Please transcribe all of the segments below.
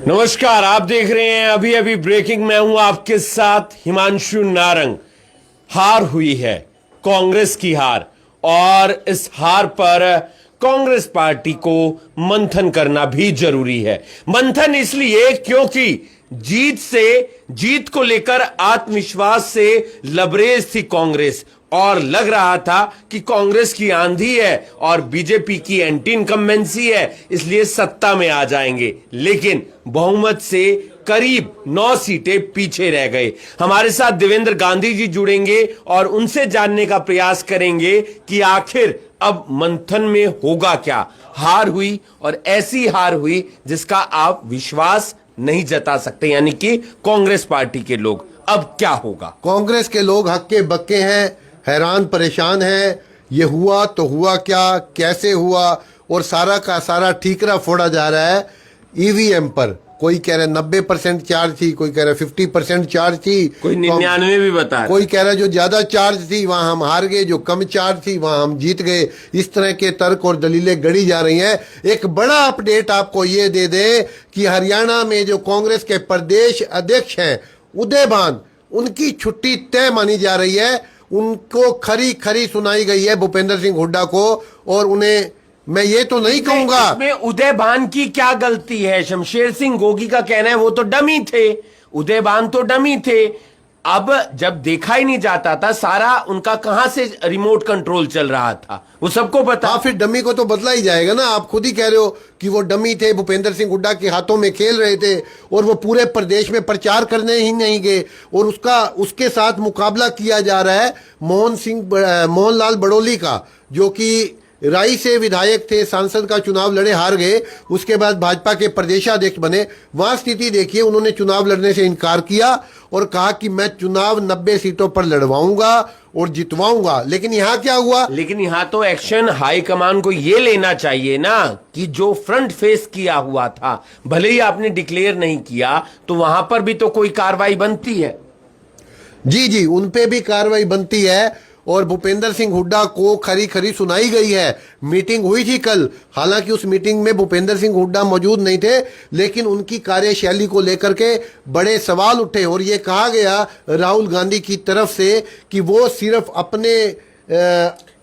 नमस्कार, आप देख रहे हैं अभी अभी ब्रेकिंग। मैं हूं आपके साथ हिमांशु नारंग। हार हुई है, कांग्रेस की हार, और इस हार पर कांग्रेस पार्टी को मंथन करना भी जरूरी है। मंथन इसलिए क्योंकि जीत को लेकर आत्मविश्वास से लबरेज थी कांग्रेस, और लग रहा था कि कांग्रेस की आंधी है और बीजेपी की एंटी इनकम्बेंसी है, इसलिए सत्ता में आ जाएंगे। लेकिन बहुमत से करीब 9 सीटें पीछे रह गए। हमारे साथ देवेंद्र गांधी जी जुड़ेंगे और उनसे जानने का प्रयास करेंगे कि आखिर अब मंथन में होगा क्या। हार हुई, और ऐसी हार हुई जिसका आप विश्वास नहीं जता सकते, यानी कि कांग्रेस पार्टी के लोग। अब क्या होगा? कांग्रेस के लोग हक्के बक्के हैं, हैरान परेशान हैं। ये हुआ तो हुआ क्या, कैसे हुआ, और सारा का सारा ठीकरा फोड़ा जा रहा है ईवीएम पर। कोई कह रहा है 90% चार्ज थी, कोई कह रहा है 50% चार्ज थी, कोई 99 भी बता रहा, कोई कह रहा है जो ज्यादा चार्ज थी वहां हम हार गए, जो कम चार्ज थी वहां हम जीत गए। इस तरह के तर्क और दलीलें गढ़ी जा रही हैं। एक बड़ा अपडेट आपको ये दे दे कि हरियाणा में जो कांग्रेस के प्रदेश अध्यक्ष हैं उदय भान, उनकी छुट्टी तय मानी जा रही है। उनको खरी खरी सुनाई गई है भूपेंद्र सिंह हुड्डा को, और उन्हें मैं ये तो नहीं कहूंगा इसमें उदय भान की क्या गलती है। शमशेर सिंह गोगी का कहना है वो तो डमी थे, उदय भान तो डमी थे। अब जब देखा ही नहीं जाता था, सारा उनका कहां से रिमोट कंट्रोल चल रहा था, वो सबको पता। हाँ, फिर डमी को तो बदला ही जाएगा ना। आप खुद ही कह रहे हो कि वो डमी थे, भूपेंद्र सिंह हुड्डा के हाथों में खेल रहे थे, और वो पूरे प्रदेश में प्रचार करने ही नहीं गए, और उसके साथ मुकाबला किया जा रहा है मोहनलाल बड़ोली का, जो कि राई से विधायक थे, सांसद का चुनाव लड़े, हार गए, उसके बाद भाजपा के प्रदेशाध्यक्ष बने। वहां स्थिति देखिए, उन्होंने चुनाव लड़ने से इनकार किया और कहा कि मैं चुनाव 90 सीटों पर लड़वाऊंगा और जितवाऊंगा। लेकिन यहां क्या हुआ? लेकिन यहां तो एक्शन हाईकमान को यह लेना चाहिए ना कि जो फ्रंट फेस किया हुआ था, भले ही आपने डिक्लेयर नहीं किया, तो वहां पर भी तो कोई कार्रवाई बनती है। जी, उन पे भी कार्रवाई बनती है, और भूपेंद्र सिंह हुड्डा को खरी खरी सुनाई गई है। मीटिंग हुई थी कल, हालांकि उस मीटिंग में भूपेंद्र सिंह हुड्डा मौजूद नहीं थे, लेकिन उनकी कार्यशैली को लेकर के बड़े सवाल उठे, और ये कहा गया राहुल गांधी की तरफ से कि वो सिर्फ अपने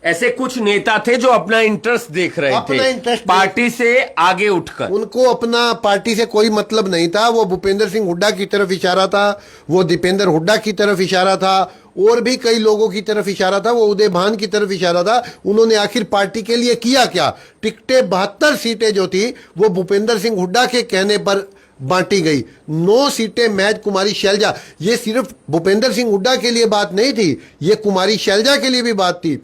ऐसे कुछ नेता थे जो अपना इंटरेस्ट देख रहे थे, पार्टी से आगे उठकर। उनको अपना पार्टी से कोई मतलब नहीं था। वो भूपेंद्र सिंह हुड्डा की तरफ इशारा था, वो दीपेंद्र हुड्डा की तरफ इशारा था, और भी कई लोगों की तरफ इशारा था, वो उदय भान की तरफ इशारा था। उन्होंने आखिर पार्टी के लिए किया क्या? टिकटें 72 सीटें जो थी वो भूपेंद्र सिंह हुड्डा के कहने पर बांटी गई। 9 सीटें महज कुमारी शैलजा। ये सिर्फ भूपेंद्र सिंह हुड्डा के लिए बात नहीं थी, ये कुमारी शैलजा के लिए भी बात थी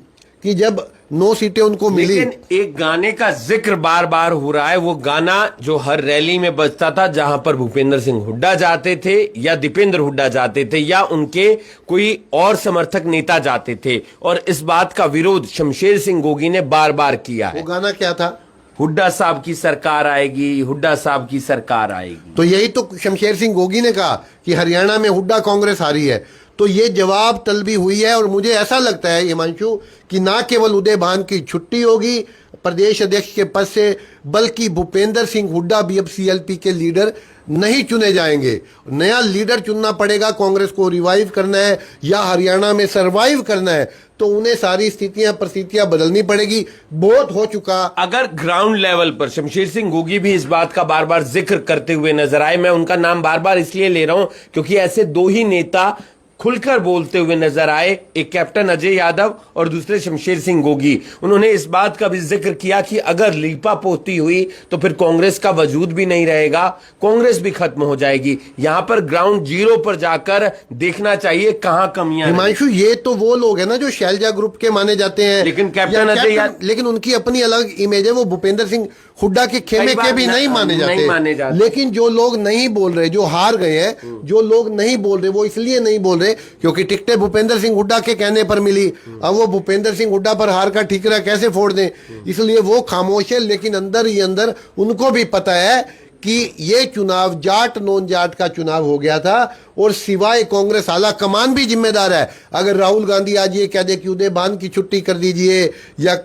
कि जब 9 सीटें उनको मिली। लेकिन एक गाने का जिक्र बार बार हो रहा है, वो गाना जो हर रैली में बजता था, जहां पर भूपेंद्र सिंह हुड्डा जाते थे या दीपेंद्र हुड्डा जाते थे या उनके कोई और समर्थक नेता जाते थे, और इस बात का विरोध शमशेर सिंह गोगी ने बार बार किया है। वो गाना क्या था? हुड्डा साहब की सरकार आएगी, हुड्डा साहब की सरकार आएगी। तो यही तो शमशेर सिंह गोगी ने कहा कि हरियाणा में हुड्डा कांग्रेस हारी है। तो ये जवाब तलबी हुई है, और मुझे ऐसा लगता है हिमांशु कि ना केवल उदय भान की छुट्टी होगी प्रदेश अध्यक्ष के पद से, बल्कि भूपेंद्र सिंह हुड्डा भी अब सीएलपी के लीडर नहीं चुने जाएंगे। नया लीडर चुनना पड़ेगा। कांग्रेस को रिवाइव करना है या हरियाणा में सरवाइव करना है, तो उन्हें सारी स्थितियां परिस्थितियां बदलनी पड़ेगी। बहुत हो चुका। अगर ग्राउंड लेवल पर शमशेर सिंह गोगी भी इस बात का बार बार जिक्र करते हुए नजर आए, मैं उनका नाम बार बार इसलिए ले रहा हूं क्योंकि ऐसे 2 ही नेता खुलकर बोलते हुए नजर आए, एक कैप्टन अजय यादव और दूसरे शमशेर सिंह गोगी। उन्होंने इस बात का भी जिक्र किया कि अगर लीपा पोती हुई तो फिर कांग्रेस का वजूद भी नहीं रहेगा, कांग्रेस भी खत्म हो जाएगी। यहां पर ग्राउंड जीरो पर जाकर देखना चाहिए कहां कमियां। हिमांशु, ये तो वो लोग हैं ना जो शैलजा ग्रुप के माने जाते हैं, लेकिन कैप्टन अजय, लेकिन उनकी अपनी अलग इमेज है। वो भूपेंद्र सिंह हुड्डा के खेमे के भी नहीं माने जाते। लेकिन जो लोग नहीं बोल रहे, जो हार गए हैं, जो लोग नहीं बोल रहे, वो इसलिए नहीं बोल रहे क्योंकि टिकटें भूपेंद्र सिंह हुड्डा के कहने पर मिली। अब वो भूपेंद्र सिंह हुड्डा पर हार का ठीकरा कैसे फोड़ दें, इसलिए वो खामोश है। लेकिन अंदर ही अंदर उनको भी पता है कि ये चुनाव जाट नॉन जाट का चुनाव हो गया था, और सिवाय कांग्रेस आला कमान भी जिम्मेदार है। अगर राहुल गांधी आज ये कह दे कि उदय भान की छुट्टी कर दीजिए, या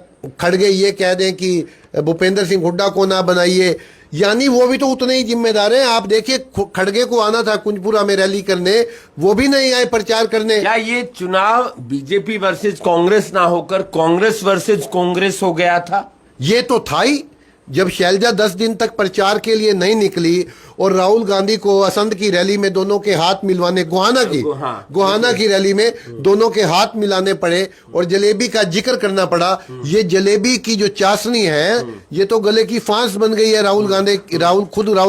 खड़गे ये कह दें कि भूपेंद्र सिंह हुड्डा को ना बनाइए, यानी वो भी तो उतने ही जिम्मेदार हैं। आप देखिए खड़गे को आना था कुंजपुरा में रैली करने, वो भी नहीं आए प्रचार करने। क्या ये चुनाव बीजेपी वर्सेस कांग्रेस ना होकर कांग्रेस वर्सेस कांग्रेस हो गया था? ये तो था ही। जब शैलजा 10 दिन तक प्रचार के लिए नहीं निकली और राहुल गांधी को असंध की रैली में दोनों के हाथ मिलवाने, गोहाना की रैली में दोनों के हाथ मिलाने पड़े और जलेबी का जिक्र करना पड़ा। ये जलेबी की जो चाशनी है ये तो गले की फांस बन गई है राहुल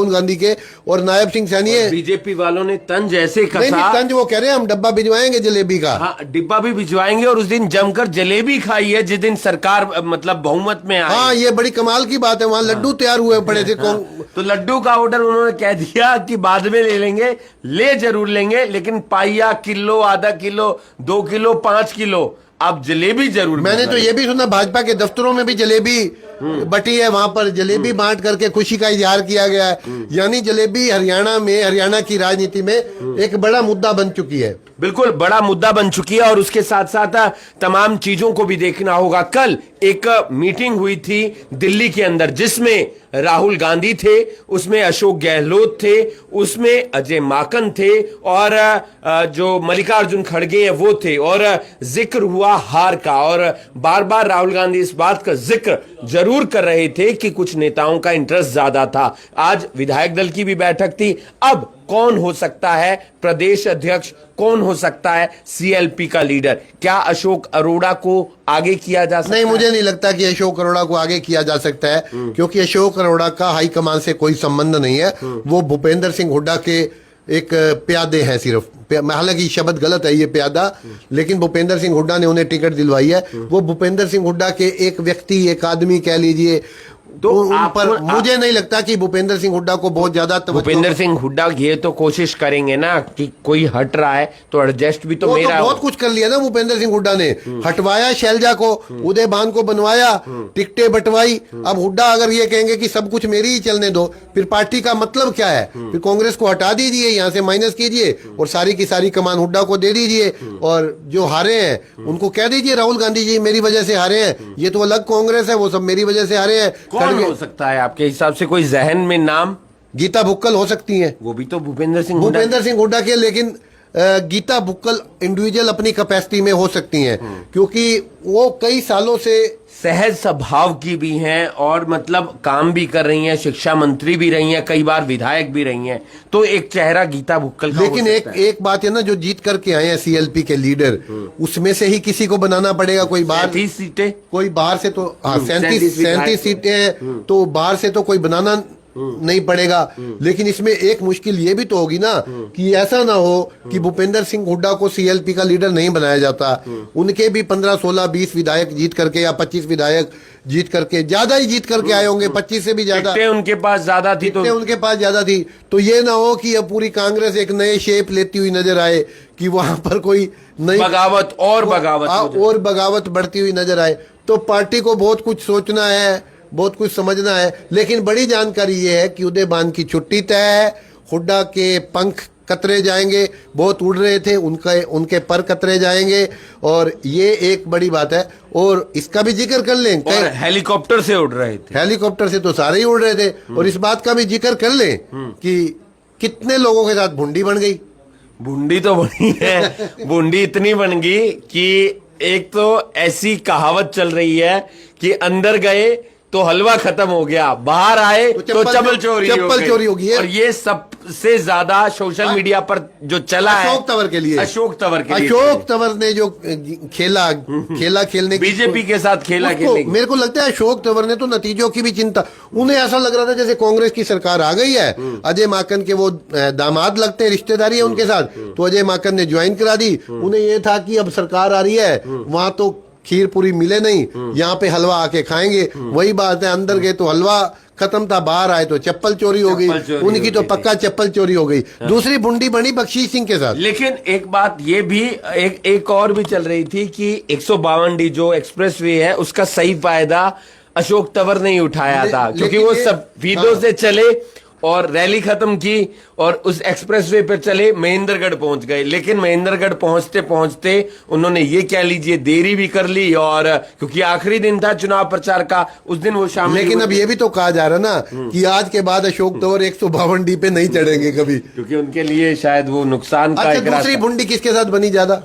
गांधी के और नायब सिंह सैनी है। बीजेपी वालों ने तंज ऐसे कसा। नहीं, तंज वो कह रहे हैं हम डब्बा भिजवाएंगे जलेबी का। हाँ, डिब्बा भी भिजवाएंगे और उस दिन जमकर जलेबी खाई है जिस दिन सरकार मतलब बहुमत में आई। हाँ, ये बड़ी कमाल की बात है। वहां लड्डू तैयार हुए पड़े थे। तो लड्डू का ऑर्डर उन्होंने कह दिया कि बाद में ले लेंगे, ले जरूर लेंगे, लेकिन पाइया, किलो, आधा किलो, 2 किलो, 5 किलो आप जलेबी जरूर। मैंने तो ये भी सुना भाजपा के दफ्तरों में भी जलेबी बटी है, वहां पर जलेबी बांट करके खुशी का इजहार किया गया है। यानी जलेबी हरियाणा की राजनीति में एक बड़ा मुद्दा बन चुकी है। बिल्कुल बड़ा मुद्दा बन चुकी है और उसके साथ साथ तमाम चीजों को भी देखना होगा। कल एक मीटिंग हुई थी दिल्ली के अंदर जिसमें राहुल गांधी थे, उसमें अशोक गहलोत थे, उसमें अजय माकन थे और जो मल्लिकार्जुन खड़गे हैं वो थे और जिक्र हुआ हार का। और बार बार राहुल गांधी इस बात का जिक्र जरूर कर रहे थे कि कुछ नेताओं का इंटरेस्ट ज्यादा था। आज विधायक दल की भी बैठक थी। अब कौन हो सकता है प्रदेश अध्यक्ष, कौन हो सकता है सीएलपी का लीडर? क्या अशोक अरोड़ा को आगे किया जा सकता है? नहीं, मुझे नहीं लगता कि अशोक अरोड़ा को आगे किया जा सकता है, क्योंकि अशोक अरोड़ा का हाईकमान से कोई संबंध नहीं है। वो भूपेंद्र सिंह हुड्डा के एक प्यादे हैं सिर्फ। हालांकि शब्द गलत है ये प्यादा, लेकिन भूपेंद्र सिंह हुड्डा ने उन्हें टिकट दिलवाई है। वो भूपेंद्र सिंह हुड्डा के एक व्यक्ति, एक आदमी कह लीजिए, तो पर मुझे नहीं लगता कि भूपेंद्र सिंह हुड्डा को बहुत ज्यादा भूपेंद्र सिंह हुड्डा ये तो कोशिश करेंगे ना कि कोई हट रहा है तो एडजस्ट भी तो मेरा। तो बहुत कुछ कर लिया ना भूपेंद्र सिंह हुड्डा ने। हटवाया शैलजा को, उदय भान को बनवाया, टिकटें बंटवाई। अब हुड्डा अगर ये कहेंगे कि सब कुछ मेरी ही चलने दो, फिर पार्टी का मतलब क्या है? फिर कांग्रेस को हटा दीजिए, यहाँ से माइनस कीजिए और सारी की सारी कमान हुड्डा को दे दीजिए। और जो हारे हैं उनको कह दीजिए राहुल गांधी जी मेरी वजह से हारे हैं, ये तो अलग कांग्रेस है, वो सब मेरी वजह से हारे हैं। कौन हो सकता है आपके हिसाब से? कोई जहन में नाम? गीता बुक्कल हो सकती हैं। वो भी तो भूपेंद्र सिंह हुड्डा के, लेकिन गीता बुक्कल इंडिविजुअल अपनी कैपेसिटी में हो सकती हैं, क्योंकि वो कई सालों से सहज स्वभाव की भी हैं और मतलब काम भी कर रही हैं, शिक्षा मंत्री भी रही हैं, कई बार विधायक भी रही हैं, तो एक चेहरा गीता बुक्कल का। लेकिन एक बात है ना, जो जीत करके आए हैं सीएलपी के लीडर, उसमें से ही किसी को बनाना पड़ेगा। कोई बाहर 37 सीटें, कोई बाहर से तो 37 सीटें हैं, तो बाहर से तो कोई बनाना नहीं पड़ेगा। लेकिन इसमें एक मुश्किल ये भी तो होगी ना कि ऐसा ना हो कि भूपेंद्र सिंह हुड्डा को सीएलपी का लीडर नहीं बनाया जाता। उनके भी 15, 16, 20 विधायक जीत करके या 25 विधायक जीत करके, ज्यादा ही जीत करके आए होंगे, 25 से भी ज्यादा उनके पास ज्यादा थी, तो ये ना हो कि अब पूरी कांग्रेस एक नए शेप लेती हुई नजर आए, कि वहां पर कोई नई बगावत और बगावत बढ़ती हुई नजर आए। तो पार्टी को बहुत कुछ सोचना है, बहुत कुछ समझना है। लेकिन बड़ी जानकारी ये है कि उदय भान की छुट्टी तय है, हुड्डा के पंख कतरे जाएंगे, बहुत उड़ रहे थे, उनके पर कतरे जाएंगे, और ये एक बड़ी बात है। और इसका भी जिक्र कर लें, हेलीकॉप्टर से उड़ रहे थे, हेलीकॉप्टर से तो सारे ही उड़ रहे थे। और इस बात का भी जिक्र कर लें कि कितने लोगों के साथ भुंडी बन गई। भुंडी तो बनी है, भुंडी इतनी बन गई कि एक तो ऐसी कहावत चल रही है कि अंदर गए तो हलवा खत्म हो गया, बाहर आए तो चप्पल चोरी होगी। और ये सबसे ज्यादा सोशल मीडिया पर जो चला है अशोक तंवर के लिए। अशोक तंवर ने जो खेला खेलने बीजेपी के साथ खेला खेलने, मेरे को लगता है अशोक तंवर ने तो नतीजों की भी चिंता, उन्हें ऐसा लग रहा था जैसे कांग्रेस की सरकार आ गई है। अजय माकन के वो दामाद लगते हैं, रिश्तेदारी है उनके साथ, तो अजय माकन ने ज्वाइन करा दी। उन्हें ये था कि अब सरकार आ रही है, वहां तो खीर पूरी मिले नहीं, यहाँ पे हलवा आके खाएंगे। वही बात है, अंदर गए तो हलवा खत्म था, बाहर आए तो चप्पल चोरी हो गई। उनकी तो पक्का चप्पल चोरी हो गई। दूसरी बुंडी बनी बख्शी सिंह के साथ। लेकिन एक बात ये भी एक और भी चल रही थी कि 152D जो एक्सप्रेसवे है उसका सही फायदा अशोक तंवर नहीं उठाया था, क्योंकि वो सब फीडों से चले और रैली खत्म की और उस एक्सप्रेसवे पर चले, महेंद्रगढ़ पहुंच गए। लेकिन महेंद्रगढ़ पहुंचते पहुंचते उन्होंने ये कह लीजिए देरी भी कर ली, और क्योंकि आखिरी दिन था चुनाव प्रचार का, उस दिन वो शामिल। लेकिन अब ये भी तो कहा जा रहा ना कि आज के बाद अशोक तंवर 152 डी पे नहीं चढ़ेंगे कभी, क्योंकि उनके लिए शायद वो नुकसान का अच्छा, एक दूसरी भुंडी किसके साथ बनी ज्यादा?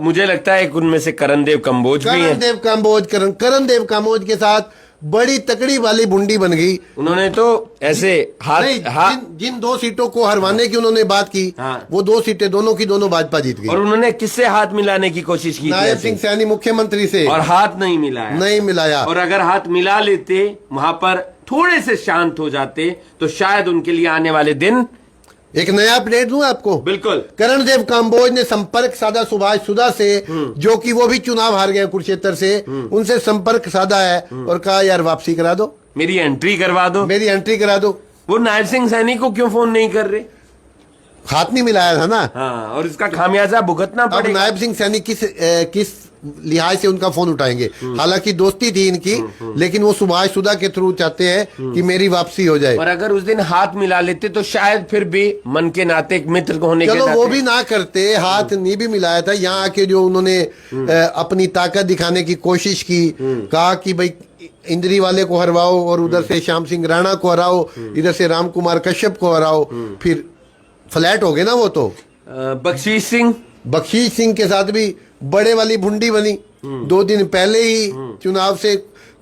मुझे लगता है कि उनमें से करणदेव कंबोज भी है। करणदेव कंबोज के साथ बड़ी तकड़ी वाली बुंडी बन गई। उन्होंने तो ऐसे जिन 2 सीटों को हरवाने की उन्होंने बात की, वो 2 सीटें दोनों की दोनों भाजपा जीत गई। और उन्होंने किससे हाथ मिलाने की कोशिश की? नायब सिंह सैनी मुख्यमंत्री से, और हाथ नहीं मिलाया। और अगर हाथ मिला लेते, वहां पर थोड़े से शांत हो जाते, तो शायद उनके लिए आने वाले दिन। एक नया अपडेट दूं आपको? बिल्कुल। करणदेव काम्बोज ने संपर्क साधा सुभाष सुधा से, जो कि वो भी चुनाव हार गए कुरुक्षेत्र से, उनसे संपर्क साधा है और कहा यार वापसी करा दो, मेरी एंट्री करवा दो। वो नायब सिंह सैनी को क्यों फोन नहीं कर रहे? हाथ नहीं मिलाया था ना। हाँ, और इसका खामियाजा भुगतना पड़ेगा। अब नायब सिंह सैनी किस लिहाज से उनका फोन उठाएंगे? हालांकि दोस्ती थी इनकी, लेकिन वो सुभाष सुधा के थ्रू चाहते हैं कि मेरी वापसी हो जाए। और अगर उस दिन हाथ मिला लेते तो शायद फिर भी मन के नाते एक मित्र को होने के नाते, वो भी ना करते, हाथ नहीं भी मिलाया था। यहाँ आके जो उन्होंने अपनी ताकत दिखाने की कोशिश की, कहा कि भाई इंद्री वाले को हरवाओ और उधर से श्याम सिंह राणा को हराओ, इधर से राम कुमार कश्यप को हराओ, फिर फ्लैट हो गए ना वो तो। बख्शीश सिंह के साथ भी बड़े वाली भुंडी बनी। 2 दिन पहले ही चुनाव से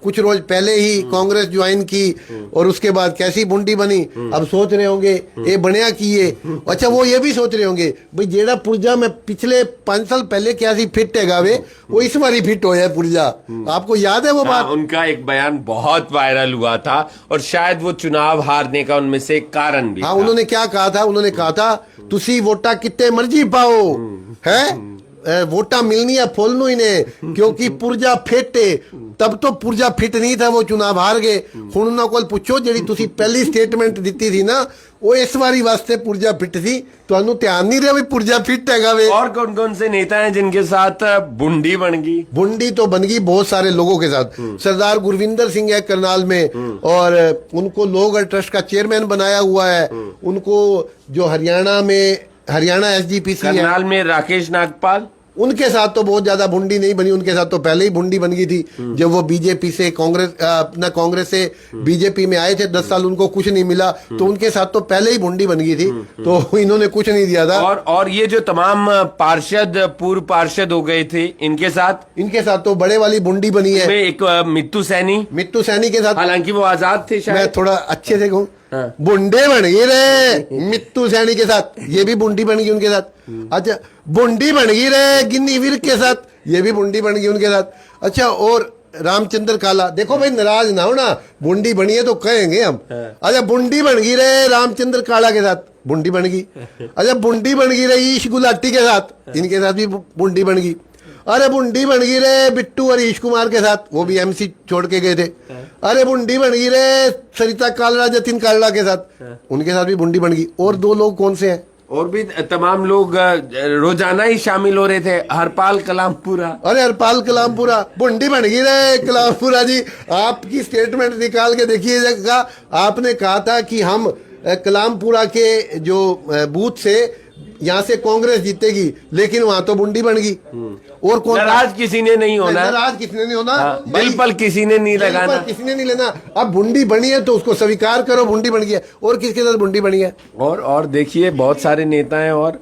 कुछ रोज पहले ही कांग्रेस ज्वाइन की, और उसके बाद कैसी भुंडी बनी। अब सोच रहे होंगे ये बनया की ये। अच्छा, वो ये भी सोच रहे होंगे भाई जेड़ा पुर्जा में पिछले 5 साल पहले क्या सी फिट है गावे, वो इस बार ही फिट हो है पुर्जा। आपको याद है वो बात? उनका एक बयान बहुत वायरल हुआ था, और शायद वो चुनाव हारने का उनमें से एक कारण भी। हाँ, उन्होंने क्या कहा था? उन्होंने कहा था तुसी वोटा कितने मर्जी पाओ है, वोटा मिलनी है फोलनू ही ने, क्योंकि पुर्जा फिट है। तब तो पुर्जा फिट नहीं था, वो चुनाव हार गए। हुण उन्हां कोल पुछो जेड़ी तुसी पहली स्टेटमेंट दिती थी ना, वो इस बारी वास्ते पुर्जा फिट थी। तुहानू ध्यान नहीं रहा भी पुर्जा फिट हैगा वे? और कौन कौन से नेता हैं जिनके साथ बुंडी बन गई? बुंडी तो बन गई बहुत सारे लोगों के साथ। सरदार गुरविंदर सिंह है करनाल में, और उनको लोग ट्रस्ट का चेयरमैन बनाया हुआ है। उनको जो हरियाणा SGPC करनाल में राकेश नागपाल, उनके साथ तो बहुत ज्यादा बुंडी नहीं बनी। उनके साथ तो पहले ही बुंडी बन गई थी जब वो बीजेपी से कांग्रेस से बीजेपी में आए थे। 10 साल उनको कुछ नहीं मिला, तो उनके साथ तो पहले ही बुंडी बन गई थी, तो इन्होंने कुछ नहीं दिया था। और ये जो तमाम पूर्व पार्षद हो गए थे, इनके साथ तो बड़े वाली बुंडी बनी है। एक मित्तू सैनी के साथ, हालांकि वो आजाद थे शायद। मैं थोड़ा अच्छे से कहूँ, बुंडे बन गई रे मित्तू सैनी के साथ, ये भी बुंडी बन गई उनके साथ। अच्छा, बुंडी बन गई रे गिन्नी विर्क के साथ, ये भी बुंडी बन गई उनके साथ। अच्छा, और रामचंद्र काला, देखो भाई नाराज ना हो ना, बुंडी बनी है तो कहेंगे हम। अच्छा, बुंडी बन गई रे रामचंद्र काला के साथ, बुंडी बन गई। अच्छा, बुंडी बन गई रे ईश गुलाटी के साथ, इनके साथ भी बुंडी बन गई। अरे बुंडी बन गई रे बिट्टू हरीश कुमार के साथ, वो भी MC छोड़ के गए थे। अरे बुंडी बन गई रे सरिता कालरा जतिन कालरा के साथ, उनके साथ भी बुंडी बन गई। और 2 लोग कौन से हैं? और भी तमाम लोग रोजाना ही शामिल हो रहे थे। हरपाल कलामपुरा, अरे हरपाल कलामपुरा बुंडी बन गई रे। कलामपुरा जी, आपकी स्टेटमेंट निकाल के देखिएगा। आपने कहा था कि हम कलामपुरा के जो बूथ से यहाँ से कांग्रेस जीतेगी, लेकिन वहां तो बुंडी बन गई। और कौन? नाराज किसी ने नहीं होना, दिल पर किसी ने नहीं लगाना, किसी ने नहीं लेना। अब बुंडी बनी है तो उसको स्वीकार करो, बुंडी बन गई है। और किसके साथ बुंडी बनी है? और देखिए बहुत सारे नेता हैं। और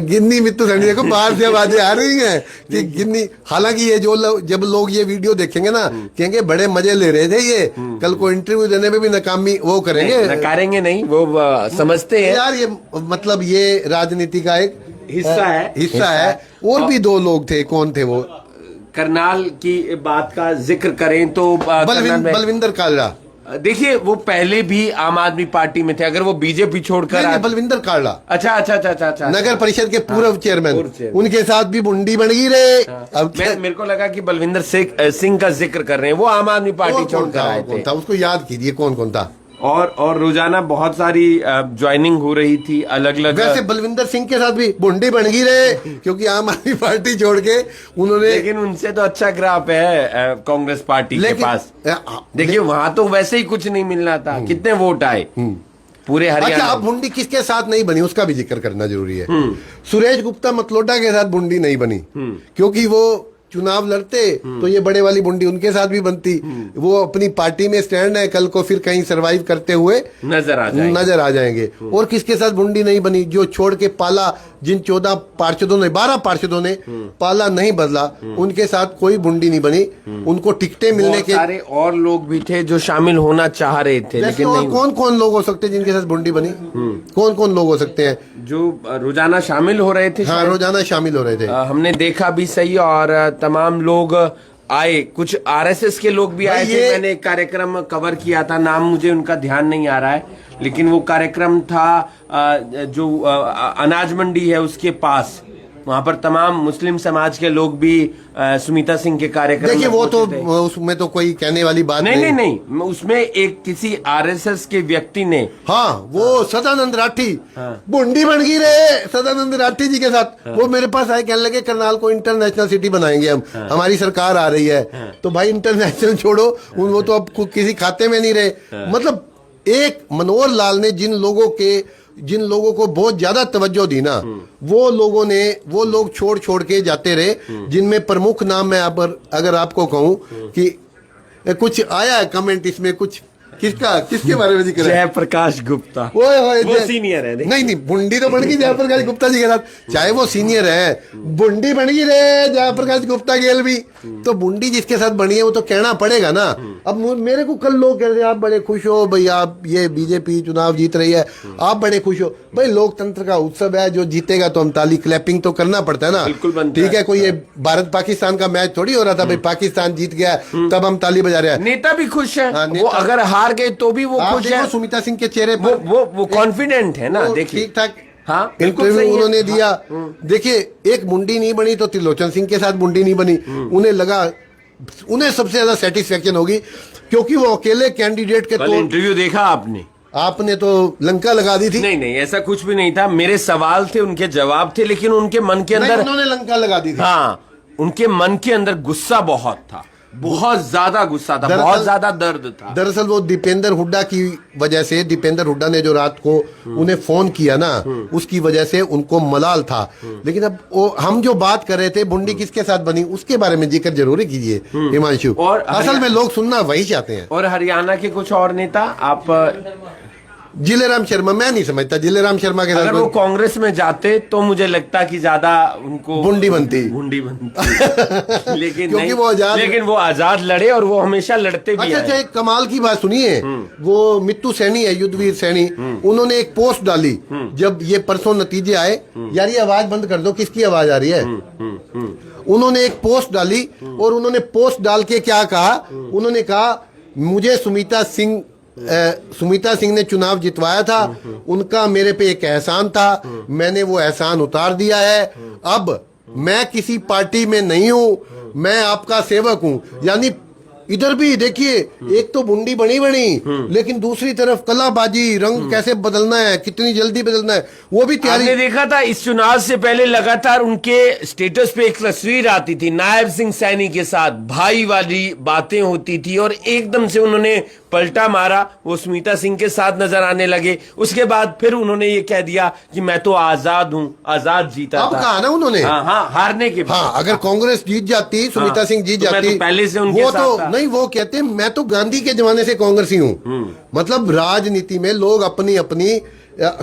गिन्नी मित्तू सैनी, देखो बाहर से आवाजें आ रही हैं कि गिन्नी। हालांकि ये जब लोग ये वीडियो देखेंगे ना, कहेंगे बड़े मजे ले रहे थे ये, कल को इंटरव्यू देने में भी नाकामी वो नकारेंगे नहीं, वो समझते हैं यार। ये मतलब ये राजनीति का एक हिस्सा है। और भी 2 लोग थे, कौन थे वो? करनाल की बात का जिक्र करें तो बलविंदर कालरा, देखिए वो पहले भी आम आदमी पार्टी में थे। अगर वो बीजेपी छोड़कर बलविंदर कालरा, अच्छा, नगर परिषद के पूर्व चेयरमैन, उनके साथ भी बुंडी बन गई रे। अब मेरे को लगा कि बलविंदर सिंह का जिक्र कर रहे हैं, वो आम आदमी पार्टी छोड़कर आए थे। उसको याद कीजिए कौन कौन था। और रोजाना बहुत सारी ज्वाइनिंग हो रही थी अलग अलग। वैसे बलविंदर सिंह के साथ भी बुंडी बन गई रहे क्योंकि आम आदमी पार्टी छोड़ के उन्होंने, लेकिन उनसे तो अच्छा ग्राफ है कांग्रेस पार्टी के पास। देखिए वहां तो वैसे ही कुछ नहीं मिलना था, कितने वोट आए पूरे हरियाणा। अच्छा, अब बुंडी किसके साथ नहीं बनी उसका भी जिक्र करना जरूरी है। सुरेश गुप्ता मतलोडा के साथ बुंडी नहीं बनी क्योंकि वो चुनाव लड़ते तो ये बड़े वाली बुंडी उनके साथ भी बनती। वो अपनी पार्टी में स्टैंड है, कल को फिर कहीं सरवाइव करते हुए नजर आ जाएंगे। और किसके साथ बुंडी नहीं बनी? जो छोड़ के पाला, जिन 12 पार्षदों ने पाला नहीं बदला, उनके साथ कोई बुंडी नहीं बनी। उनको टिकटें मिलने के सारे और लोग भी थे जो शामिल होना चाह रहे थे, लेकिन और कौन कौन लोग हो सकते हैं जिनके साथ बुंडी बनी? कौन कौन लोग हो सकते हैं जो रोजाना शामिल हो रहे थे? हाँ, रोजाना शामिल हो रहे थे। हमने देखा भी सही, और तमाम लोग आए, कुछ आरएसएस के लोग भी आए थे। मैंने एक कार्यक्रम कवर किया था, नाम मुझे उनका ध्यान नहीं आ रहा है, लेकिन वो कार्यक्रम था जो अनाज मंडी है उसके पास, वहां पर तमाम मुस्लिम समाज के लोग भी सुमिता सिंह के कार्यक्रम। देखिए वो तो उसमें तो कोई कहने वाली बात नहीं। उसमें एक किसी आरएसएस के व्यक्ति ने, हाँ, वो सदानंद राठी बुंडी बन गई रहे सदानंद राठी जी के साथ। वो मेरे पास आए, कहने लगे करनाल को इंटरनेशनल सिटी बनाएंगे हम, हमारी सरकार आ रही है। तो भाई इंटरनेशनल छोड़ो, वो तो अब किसी खाते में नहीं रहे। मतलब एक मनोहर लाल ने जिन लोगों को बहुत ज्यादा तवज्जो दी ना, वो लोग छोड़ के जाते रहे। जिनमें प्रमुख नाम मैं अगर आपको कहूं कि कुछ आया है कमेंट इसमें, कुछ किसके बारे में जिक्र है? जयप्रकाश गुप्ता। वो सीनियर है। नहीं, बुंडी तो बन गई जयप्रकाश गुप्ता जी के साथ, चाहे वो सीनियर है, बुंडी बन गई रे जयप्रकाश गुप्ता गेल भी। तो बुंडी जिसके साथ बनी है वो तो कहना पड़ेगा ना। अब मेरे को कल लोग कह रहे हैं आप बड़े खुश हो भाई, आप ये बीजेपी चुनाव जीत रही है, आप बड़े खुश हो। भाई लोकतंत्र का उत्सव है, जो जीतेगा तो हम ताली क्लैपिंग तो करना पड़ता है ना। ठीक है, कोई ये भारत पाकिस्तान का मैच थोड़ी हो रहा था भाई, पाकिस्तान जीत गया तब हम ताली बजा रहे हैं। नेता भी खुश है, वो अगर हार गए तो भी वो खुश है। सुमिता सिंह के चेहरे पर वो कॉन्फिडेंट है ना। देखिए ठीक ठाक हाँ, इंटरव्यू उन्होंने दिया। देखिए एक बुंडी नहीं बनी तो त्रिलोचन सिंह के साथ बुंडी नहीं बनी। उन्हें सबसे ज्यादा सेटिस्फेक्शन होगी क्योंकि वो अकेले कैंडिडेट के। कल इंटरव्यू देखा आपने तो लंका लगा दी थी। नहीं, ऐसा कुछ भी नहीं था। मेरे सवाल थे, उनके जवाब थे, लेकिन उनके मन के अंदर उन्होंने लंका लगा दी थी। हाँ, उनके मन के अंदर गुस्सा बहुत था, बहुत ज्यादा गुस्सा था, बहुत ज्यादा दर्द था। दरअसल वो दीपेंद्र हुड्डा की वजह से, दीपेंद्र हुड्डा ने जो रात को उन्हें फोन किया ना, उसकी वजह से उनको मलाल था। लेकिन अब हम जो बात कर रहे थे बुंडी किसके साथ बनी, उसके बारे में जिक्र जरूर कीजिए हिमांशु। और असल में लोग सुनना वही चाहते हैं। और हरियाणा के कुछ और नेता, आप जिलेराम शर्मा, मैं नहीं समझता जिलेराम शर्मा के साथ अगर वो कांग्रेस में जाते तो मुझे लगता कि ज्यादा उनको बुंडी बनती लेकिन वो आजाद लड़े, और वो हमेशा लड़ते भी। अच्छा, एक कमाल की बात सुनिए, वो मित्तू सैनी है, युद्धवीर सैनी, उन्होंने एक पोस्ट डाली जब ये परसों नतीजे आए। यार ये आवाज बंद कर दो, किसकी आवाज आ रही है? उन्होंने एक पोस्ट डाली और उन्होंने पोस्ट डाल के क्या कहा? उन्होंने कहा मुझे सुमिता सिंह ने चुनाव जितवाया था, उनका मेरे पे एक एहसान था, मैंने वो एहसान उतार दिया है। अब मैं किसी पार्टी में नहीं हूं, मैं आपका सेवक हूं। यानी इधर भी देखिए, एक तो बुंडी बनी लेकिन दूसरी तरफ कलाबाजी, रंग कैसे बदलना है, कितनी जल्दी बदलना है, वो भी तैयारी। आपने देखा था इस चुनाव से पहले लगातार उनके स्टेटस पे एक तस्वीर आती थी नायब सिंह सैनी के साथ, भाई वाली बातें होती थी, और एकदम से उन्होंने पलटा मारा, वो सुमिता सिंह के साथ नजर आने लगे। उसके बाद फिर उन्होंने ये कह दिया कि मैं तो आजाद हूं, आजाद जीता था। कहा ना उन्होंने, हाँ, हारने के बाद। हाँ, अगर कांग्रेस जीत जाती, सुमिता सिंह जीत जाती, तो पहले से उनके साथ था। नहीं, वो कहते मैं तो गांधी के जमाने से कांग्रेसी हूं। मतलब राजनीति में लोग अपनी अपनी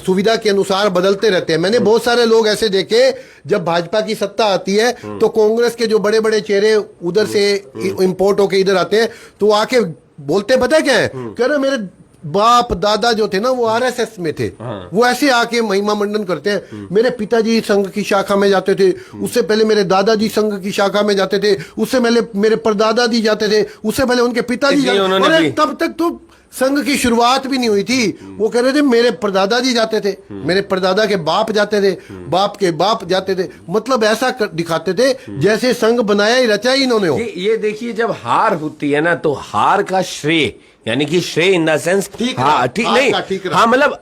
सुविधा के अनुसार बदलते रहते हैं। मैंने बहुत सारे लोग ऐसे देखे, जब भाजपा की सत्ता आती है तो कांग्रेस के जो बड़े बड़े चेहरे उधर से इंपोर्ट होके इधर आते हैं, तो आके बोलते पता क्या है, कह रहे मेरे बाप दादा जो थे ना वो आरएसएस में थे। वो ऐसे आके महिमा मंडन करते हैं। मेरे पिताजी संघ की शाखा में जाते थे, उससे पहले मेरे दादाजी संघ की शाखा में जाते थे, उससे पहले मेरे परदादाजी जाते थे, उससे पहले उनके पिताजी जाते। तब तक तो संघ की शुरुआत भी नहीं हुई थी। वो कह रहे थे मेरे परदादा जी जाते थे, मेरे परदादा के बाप जाते थे, बाप के बाप जाते थे। मतलब ऐसा दिखाते थे जैसे संघ बनाया ही रचा ही इन्होंने हो। ये देखिए, जब हार होती है ना तो हार का श्रेय यानी कि श्रेय इन द सेंस ठीक हाँ रहा, ठीक आपका नहीं ठीक रहा। हाँ मतलब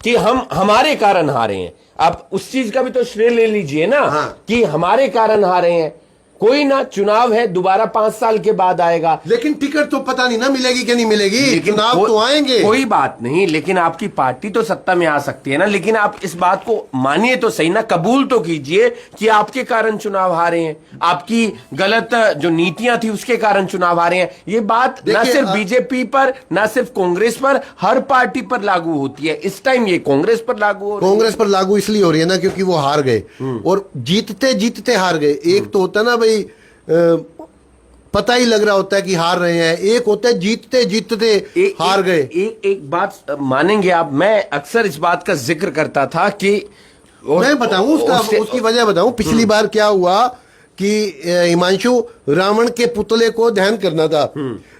कि हम हमारे कारण हारे हैं। आप उस चीज का भी तो श्रेय ले लीजिए ना हाँ। कि हमारे कारण हारे हैं। कोई ना, चुनाव है, दोबारा 5 साल के बाद आएगा। लेकिन टिकट तो पता नहीं ना मिलेगी कि नहीं मिलेगी, चुनाव तो आएंगे। कोई बात नहीं, लेकिन आपकी पार्टी तो सत्ता में आ सकती है ना। लेकिन आप इस बात को मानिए तो सही ना, कबूल तो कीजिए कि आपके कारण चुनाव हारे हैं, आपकी गलत जो नीतियां थी उसके कारण चुनाव हारे हैं। ये बात ना देखिए, सिर्फ बीजेपी पर, ना सिर्फ कांग्रेस पर, हर पार्टी पर लागू होती है। इस टाइम ये कांग्रेस पर लागू हो रही है। कांग्रेस पर लागू इसलिए हो रही है ना क्योंकि वो हार गए और जीतते जीतते हार गए। एक तो होता ना भाई पता ही लग रहा होता है कि हार रहे हैं, एक होता है जीतते जीतते हार गए। एक बात मानेंगे आप, मैं अक्सर इस बात का जिक्र करता था कि मैं बताऊं उसकी वजह बताऊं। पिछली बार क्या हुआ कि हिमांशु रावण के पुतले को दहन करना था।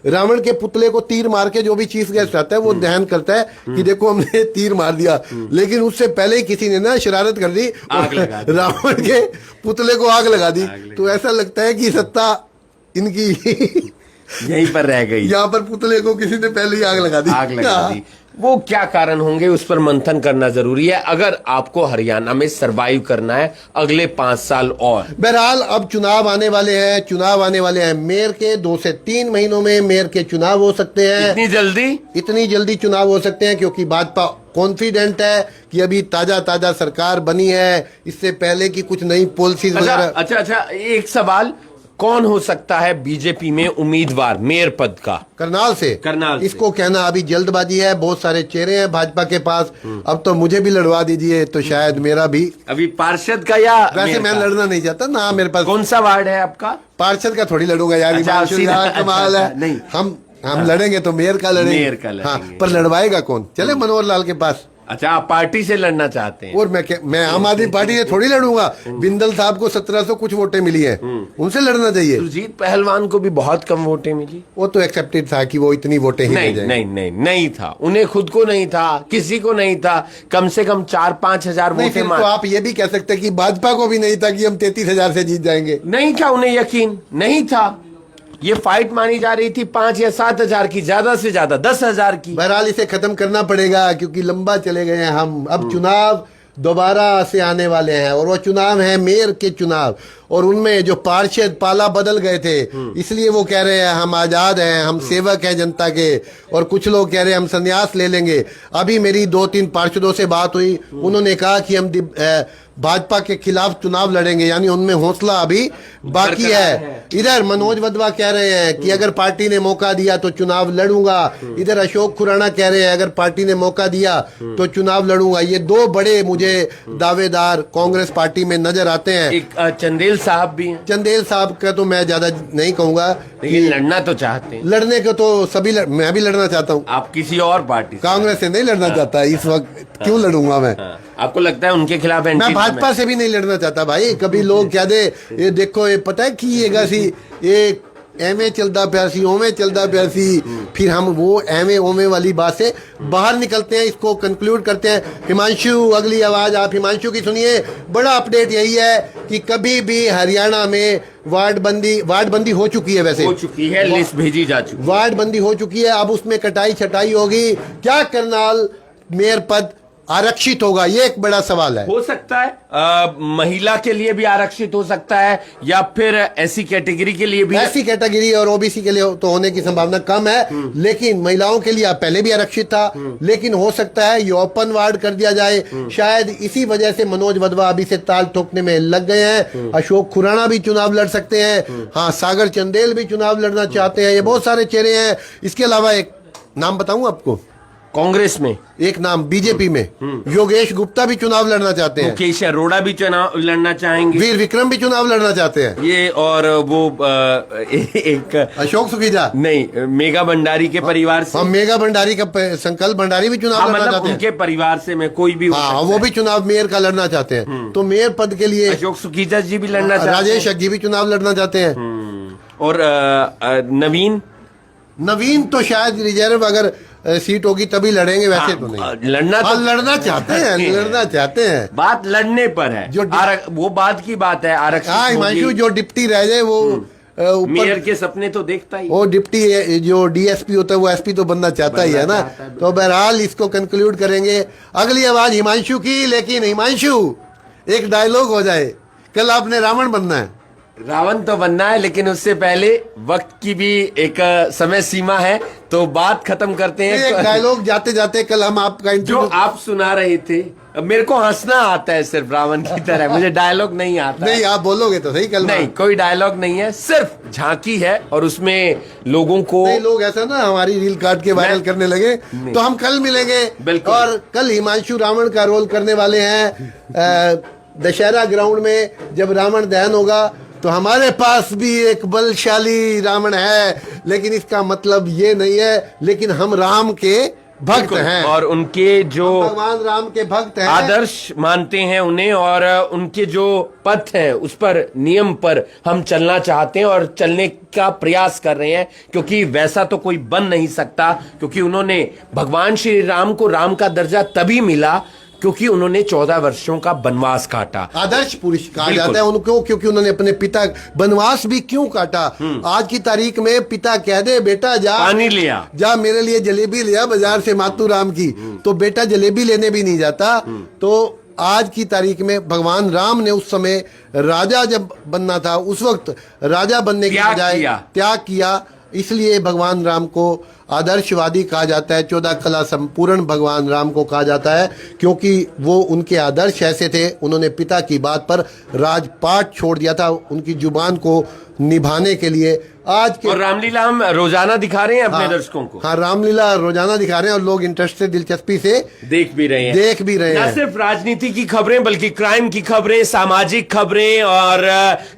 रावण के पुतले को तीर मार के जो भी चीफ गेस्ट आता है वो दहन करता है कि देखो हमने तीर मार दिया। लेकिन उससे पहले ही किसी ने ना शरारत कर दी, रावण के पुतले को आग लगा दी। तो ऐसा लगता है कि सत्ता इनकी यहीं पर रह गई। यहाँ पर पुतले को किसी ने पहले ही आग लगा दी। वो क्या कारण होंगे उस पर मंथन करना जरूरी है, अगर आपको हरियाणा में सरवाइव करना है अगले 5 साल और। बहरहाल अब चुनाव आने वाले हैं। मेयर के 2 से 3 महीनों में मेयर के चुनाव हो सकते हैं। इतनी जल्दी चुनाव हो सकते हैं क्योंकि भाजपा कॉन्फिडेंट है कि अभी ताजा सरकार बनी है, इससे पहले की कुछ नई पॉलिसीज वगैरह। अच्छा, एक सवाल, कौन हो सकता है बीजेपी में उम्मीदवार मेयर पद का? करनाल से इसको कहना अभी जल्दबाजी है। बहुत सारे चेहरे हैं भाजपा के पास। अब तो मुझे भी लड़वा दीजिए तो शायद मेरा भी। अभी पार्षद का या वैसे मैं लड़ना नहीं चाहता ना, मेरे पास। कौन सा वार्ड है आपका? पार्षद का थोड़ी लड़ूंगा यार, कमाल है। नहीं, हम लड़ेंगे तो मेयर का लड़ेंगे। हाँ, पर लड़वाएगा कौन? चले मनोहर लाल के पास। अच्छा, आप पार्टी से लड़ना चाहते हैं? और मैं आम आदमी पार्टी से थोड़ी लड़ूंगा। बिंदल साहब को 1700 कुछ वोटें मिली है, उनसे लड़ना चाहिए। सुरजीत पहलवान को भी बहुत कम वोटें मिली। वो तो एक्सेप्टेड था कि वो इतनी वोटें ही नहीं था। उन्हें खुद को नहीं था, किसी को नहीं था। कम से कम 4-5 हजार वोटें। तो आप ये भी कह सकते कि भाजपा को भी नहीं था कि हम 33,000 से जीत जाएंगे। नहीं था, उन्हें यकीन नहीं था। ये फाइट मानी जा रही थी 5 या 7 हजार की, ज्यादा से ज्यादा 10 हजार की। बहरहाल इसे खत्म करना पड़ेगा क्योंकि लंबा चले गए हैं हम। अब चुनाव दोबारा से आने वाले हैं और वो चुनाव है मेयर के चुनाव। और उनमें जो पार्षद पाला बदल गए थे, इसलिए वो कह रहे हैं हम आजाद हैं, हम सेवक हैं जनता के। और कुछ लोग कह रहे हैं हम संन्यास ले लेंगे। अभी मेरी 2-3 पार्षदों से बात हुई, उन्होंने कहा कि हम भाजपा के खिलाफ चुनाव लड़ेंगे, यानी उनमें हौसला अभी बाकी है। इधर मनोज वधवा कह रहे हैं कि अगर पार्टी ने मौका दिया तो चुनाव लड़ूंगा। इधर अशोक खुराना कह रहे हैं अगर पार्टी ने मौका दिया तो चुनाव लड़ूंगा। ये 2 बड़े मुझे दावेदार कांग्रेस पार्टी में नजर आते हैं। एक चंदेल साहब भी हैं। चंदेल साहब का तो मैं ज्यादा नहीं कहूंगा, लेकिन लड़ना तो चाहते हैं। लड़ने को तो सभी मैं भी लड़ना चाहता हूँ। आप किसी और पार्टी से? कांग्रेस से नहीं लड़ना चाहता इस वक्त। क्यों लड़ूंगा मैं? आपको लगता है उनके खिलाफ? मैं भाजपा से भी नहीं लड़ना चाहता भाई। कभी लोग कह दे ये देखो ये पता है कि ये एमए चलता पिया सी, ओमे चलता पिया सी, फिर हम वो एमए ओमे वाली बात से बाहर निकलते हैं, इसको कंक्लूड करते हैं। हिमांशु, अगली आवाज आप हिमांशु की सुनिए। बड़ा अपडेट यही है कि कभी भी हरियाणा में वार्ड बंदी हो चुकी है। वैसे हो चुकी है, लिस्ट भेजी जा चुकी है, वार्ड बंदी हो चुकी है। अब उसमें कटाई छटाई होगी। क्या करनाल मेयर पद आरक्षित होगा, ये एक बड़ा सवाल है। हो सकता है महिला के लिए भी आरक्षित हो सकता है, या फिर ऐसी कैटेगरी के लिए भी। ऐसी कैटेगरी और ओबीसी के लिए तो होने की संभावना कम है, लेकिन महिलाओं के लिए पहले भी आरक्षित था। लेकिन हो सकता है ये ओपन वार्ड कर दिया जाए। शायद इसी वजह से मनोज वधवा अभी से ताल ठोकने में लग गए हैं। अशोक खुराना भी चुनाव लड़ सकते हैं। हाँ, सागर चंदेल भी चुनाव लड़ना चाहते हैं। ये बहुत सारे चेहरे हैं। इसके अलावा एक नाम बताऊं आपको, कांग्रेस में एक नाम, बीजेपी में योगेश गुप्ता भी चुनाव लड़ना चाहते हैं। मुकेश अरोड़ा भी चुनाव लड़ना चाहेंगे। वीर विक्रम भी चुनाव लड़ना चाहते हैं। ये और वो एक अशोक सुखीजा नहीं, मेघा भंडारी के परिवार से। मेघा भंडारी का संकल्प भंडारी भी चुनाव लड़ना चाहते हैं। उनके परिवार से मैं कोई भी वो भी चुनाव मेयर का लड़ना चाहते हैं। तो मेयर पद के लिए अशोक सुखीजा जी भी लड़ना चाहते हैं। राजेश अग्गी भी चुनाव लड़ना चाहते हैं। और नवीन तो शायद रिजर्व अगर सीट होगी तभी लड़ेंगे, वैसे तो नहीं लड़ना चाहते हैं। बात लड़ने पर है, वो बात की बात है। आरक्षण हिमांशु जो डिप्टी रह जाए वो मेयर के सपने तो देखता ही, वो डिप्टी जो डीएसपी होता है वो एसपी तो बनना चाहता ही है ना। तो बहरहाल इसको कंक्लूड करेंगे। अगली आवाज हिमांशु की, लेकिन हिमांशु एक डायलॉग हो जाए, कल आपने रावण बनना है। रावण तो बनना है, लेकिन उससे पहले वक्त की भी एक समय सीमा है, तो बात खत्म करते हैं। एक डायलॉग जाते जाते, कल हम आपका जो आप सुना रहे थे, अब मेरे को हंसना आता है सिर्फ रावण की तरह, मुझे डायलॉग नहीं आता। नहीं, आप बोलोगे तो सही कल। नहीं, कोई डायलॉग नहीं है, सिर्फ झांकी है, और उसमें लोगों को लोग ऐसा ना हमारी रील काट के वायरल करने लगे। तो हम कल मिलेंगे, और कल हिमांशु रावण का रोल करने वाले हैं दशहरा ग्राउंड में। जब रावण दहन होगा तो हमारे पास भी एक बलशाली रावण है, लेकिन इसका मतलब ये नहीं है, लेकिन हम राम के भक्त हैं, और उनके जो भगवान राम के भक्त हैं, आदर्श मानते हैं उन्हें, और उनके जो पथ है उस पर, नियम पर हम चलना चाहते हैं और चलने का प्रयास कर रहे हैं, क्योंकि वैसा तो कोई बन नहीं सकता, क्योंकि उन्होंने, भगवान श्री राम को राम का दर्जा तभी मिला क्योंकि उन्होंने 14 वर्षों का वनवास काटा। आदर्श पुरुष कहा जाता है उनको, क्योंकि उन्होंने अपने पिता वनवास भी क्यों काटा। आज की तारीख में पिता कह दे बेटा जा पानी लिया, जा मेरे लिए जलेबी लिया बाजार से मातू राम की, तो बेटा जलेबी लेने भी नहीं जाता। तो आज की तारीख में भगवान राम ने उस समय राजा जब बनना था, उस वक्त राजा बनने की बजाय त्याग किया, इसलिए भगवान राम को आदर्शवादी कहा जाता है। 14 कला संपूर्ण भगवान राम को कहा जाता है, क्योंकि वो उनके आदर्श ऐसे थे, उन्होंने पिता की बात पर राजपाट छोड़ दिया था उनकी जुबान को निभाने के लिए। आज के और रामलीला हम रोजाना दिखा रहे हैं अपने दर्शकों को। हाँ, रामलीला रोजाना दिखा रहे हैं, और लोग इंटरेस्ट से, दिलचस्पी से देख भी रहे हैं। न सिर्फ राजनीति की खबरें, बल्कि क्राइम की खबरें, सामाजिक खबरें, और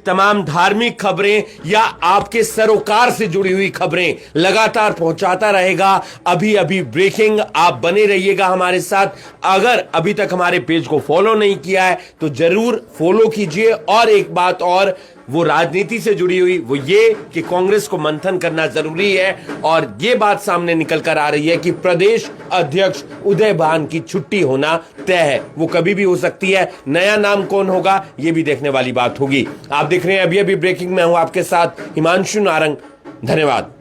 तमाम धार्मिक खबरें, या आपके सरोकार से जुड़ी हुई खबरें लगातार पहुंचाता रहेगा। अभी अभी ब्रेकिंग, आप बने रहिएगा हमारे साथ। अगर अभी तक हमारे पेज को फॉलो नहीं किया है तो जरूर फॉलो कीजिए। और एक बात और, वो राजनीति से जुड़ी हुई, वो ये कि कांग्रेस को मंथन करना जरूरी है, और ये बात सामने निकल कर आ रही है कि प्रदेश अध्यक्ष उदय भान की छुट्टी होना तय है। वो कभी भी हो सकती है, नया नाम कौन होगा ये भी देखने वाली बात होगी। आप देख रहे हैं अभी अभी ब्रेकिंग में, हूं आपके साथ हिमांशु नारंग। धन्यवाद।